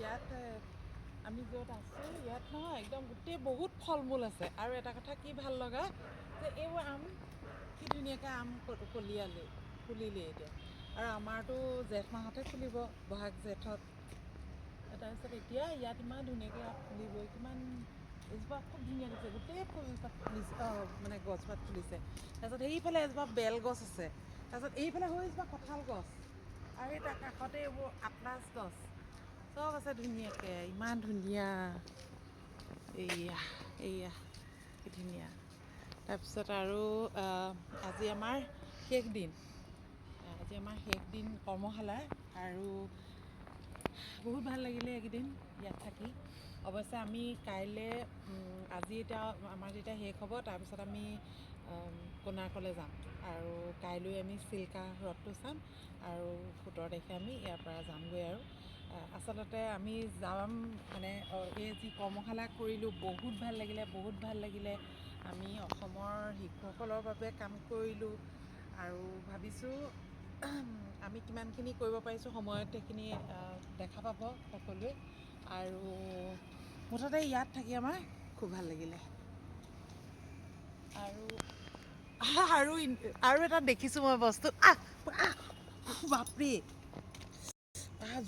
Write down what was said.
ইয়াত আমি য'ত আছোঁ ইয়াত নহয় একদম গোটেই বহুত ফল মূল আছে আৰু এটা কথা কি ভাল লগা যে এইবোৰ আম কি ধুনীয়াকৈ আম ফুলিলে এতিয়া আৰু আমাৰতো জেঠ মাহতে ফুলিব বহাগ জেঠত তাৰপিছত এতিয়া ইয়াত ইমান ধুনীয়াকৈ ইয়াত ফুলিবই কিমান এজোপা খুব ধুনীয়া দিছে গোটেই ফুলপাত ফুলিছে মানে গছপাত ফুলিছে তাৰপিছত সেইফালে এজোপা বেল গছ আছে তাৰপিছত এইফালে হৈ এজোপা কঁঠাল গছ আৰু এই তাৰ কাষতে এইবোৰ আতনাছ গছ চব আছে ধুনীয়াকৈ ইমান ধুনীয়া এইয়া এইয়া কি ধুনীয়া তাৰপিছত আৰু আজি আমাৰ শেষ দিন কৰ্মশালাৰ আৰু বহুত ভাল লাগিলে এইকেইদিন ইয়াত থাকি অৱশ্যে আমি কাইলৈ আজি এতিয়া আমাৰ যেতিয়া শেষ হ'ব তাৰপিছত আমি কোণাৰ্কলৈ যাম আৰু কাইলৈ আমি চিল্কা হ্ৰদটো চাম আৰু 17 তাৰিখে আমি ইয়াৰ পৰা যামগৈ আৰু আচলতে আমি যাম মানে এই যি কৰ্মশালা কৰিলোঁ বহুত ভাল লাগিলে আমি অসমৰ শিশুসকলৰ বাবে কাম কৰিলোঁ আৰু ভাবিছোঁ আমি কিমানখিনি কৰিব পাৰিছোঁ সময়ত সেইখিনি দেখা পাব সকলোৱে আৰু মুঠতে ইয়াত থাকি আমাৰ খুব ভাল লাগিলে আৰু এটা দেখিছোঁ মই বস্তু বাপৰে